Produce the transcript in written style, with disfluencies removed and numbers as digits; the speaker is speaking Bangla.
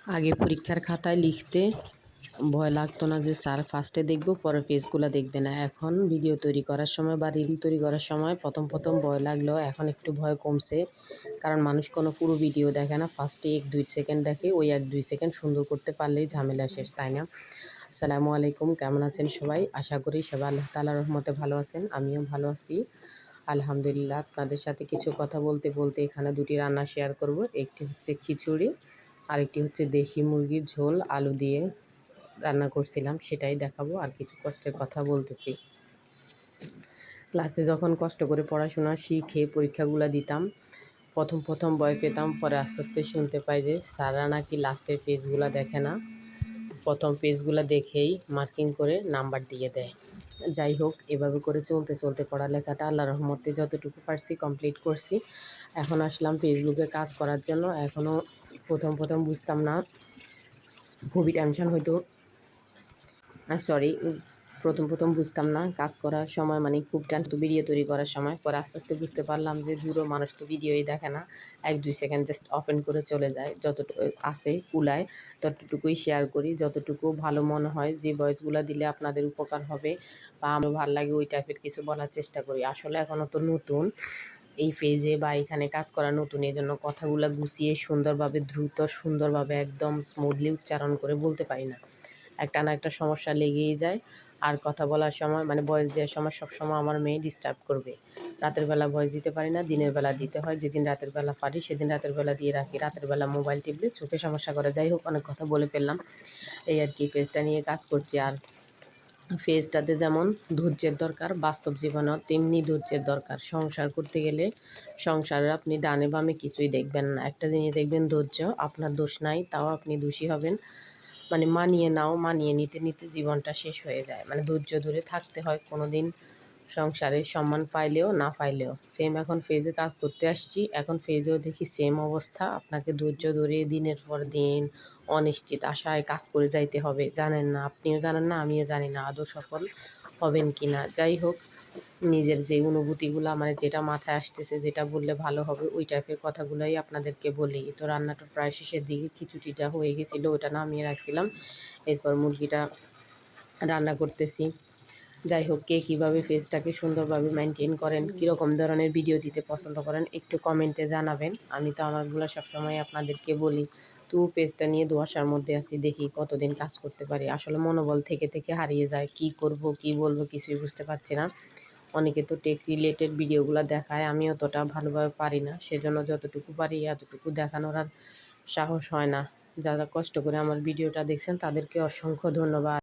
আগে পরীক্ষার খাতায় লিখতে ভয় লাগতো না যে স্যার ফার্স্টে দেখব পরে পেজগুলো দেখবে না। এখন ভিডিও তৈরি করার সময় বা রিল তৈরি করার সময় প্রথম ভয় লাগলেও এখন একটু ভয় কমছে। কারণ মানুষ কোনো পুরো ভিডিও দেখে না, ফার্স্টে 1-2 সেকেন্ড দেখে। ওই 1-2 সেকেন্ড সুন্দর করতে পারলেই ঝামেলা শেষ, তাই না? আসসালামু আলাইকুম, কেমন আছেন সবাই? আশা করি সবাই আল্লাহ তাআলার রহমতে ভালো আছেন। আমিও ভালো আছি আলহামদুলিল্লাহ। আপনাদের সাথে কিছু কথা বলতে বলতে এখানে 2টি রান্না শেয়ার করব। একটি হচ্ছে খিচুড়ি, আরেকটি হচ্ছে দেশি মুরগির ঝোল আলু দিয়ে রান্না করছিলাম, সেটাই দেখাবো। আর কিছু কষ্টের কথা বলতেছি। ক্লাসে যখন কষ্ট করে পড়াশোনা শিখে পরীক্ষাগুলো দিতাম, প্রথম ভয় পেতাম, পরে আস্তে আস্তে শুনতে পাই যে স্যাররা নাকি লাস্টের পেজগুলো দেখে না, প্রথম পেজগুলো দেখেই মার্কিং করে নাম্বার দিয়ে দেয়। যাই হোক, এভাবে করে চলতে পড়ালেখাটা আল্লাহর রহমতে যতটুকু পারছি কমপ্লিট করছি। এখন আসলাম ফেসবুকে কাজ করার জন্য। এখনও প্রথম বুঝতাম না, খুবই টেনশন হইতো। সরি, প্রথম বুঝতাম না কাজ করার সময়, মানে খুব টেনশন ভিডিও তৈরি করার সময়। পরে আস্তে আস্তে বুঝতে পারলাম যে মানুষ তো ভিডিওই দেখে না, 1-2 সেকেন্ড জাস্ট ওপেন করে চলে যায়। যতটুকু আছে কুলায় ততটুকুই শেয়ার করি, যতটুকু ভালো মনে হয়, যে ভয়েসগুলো দিলে আপনাদের উপকার হবে বা আমার ভালো লাগে ওই টাইপের কিছু বলার চেষ্টা করি। আসলে এখনও তো নতুন এই ফেজে বা এখানে কাজ করা নতুন, এই জন্য কথাগুলো গুছিয়ে সুন্দরভাবে দ্রুত সুন্দরভাবে একদম স্মুথলি উচ্চারণ করে বলতে পারি না। একটা না একটা সমস্যা লেগেই যায়। আর কথা বলার সময়, মানে ভয়েস দেওয়ার সময় সবসময় আমার মেয়ে ডিস্টার্ব করবে। রাতের বেলা ভয়েস দিতে পারি না, দিনের বেলা দিতে হয়। যেদিন রাতের বেলা পারি সেদিন রাতের বেলা দিয়ে রাখি। রাতের বেলা মোবাইল টিপলে চোখে সমস্যা করে। যাই হোক, অনেক কথা বলে ফেললাম। এই আর কি, ফেজটা নিয়ে কাজ করছি। আর ফেজটাতে যেমন ধৈর্যের দরকার, বাস্তব জীবনেও তেমনি ধৈর্যের দরকার। সংসার করতে গেলে সংসারে আপনি ডানে বামে কিছুই দেখবেন না, একটা জিনিস দেখবেন ধৈর্য। আপনার দোষ নাই, তাও আপনি দোষী হবেন। মানে মানিয়ে নাও, মানিয়ে নিতে জীবনটা শেষ হয়ে যায়। মানে ধৈর্য ধরে থাকতে হয়। কোনো দিন সংসারে সম্মান পাইলেও না পাইলেও সেম। এখন ফেজে কাজ করতে আসছি, এখন ফেজেও দেখি সেম অবস্থা। আপনাকে ধৈর্য ধরে দিনের পর দিন অনিশ্চিত আশায় কাজ করে যাইতে হবে। জানেন না, আপনিও জানেন না, আমিও জানি না আদৌ সফল হবেন কি না। যাই হোক, নিজের যে অনুভূতিগুলো, মানে যেটা মাথায় আসতেছে, যেটা বললে ভালো হবে, ওই টাইপের কথাগুলোই আপনাদেরকে বলি। তো রান্নাটা প্রায় শেষের দিকে, খিচুড়িটা হয়ে গেছিলো, ওটা নামিয়ে রাখছিলাম। এরপর মুরগিটা রান্না করতেছি। যাই হোক, কে কীভাবে ফেসটাকে সুন্দরভাবে মেনটেন করেন, কীরকম ধরনের ভিডিও দিতে পছন্দ করেন, একটু কমেন্টে জানাবেন। আমি তো আমারগুলো সবসময় আপনাদেরকে বলি। তো পেজটা নিয়ে ধোঁয়াশার মধ্যে আছি, দেখি কতদিন কাজ করতে পারি। আসলে মনোবল থেকে হারিয়ে যায়। কি করব কি বলবো কিছুই বুঝতে পারছি না। অনেকে তো টেক রিলেটেড ভিডিওগুলো দেখায়, আমি অতটা ভালোভাবে পারি না। সেজন্য যতটুকু পারি এতটুকু দেখানোর আর সাহস হয় না। যারা কষ্ট করে আমার ভিডিওটা দেখছেন তাদেরকে অসংখ্য ধন্যবাদ।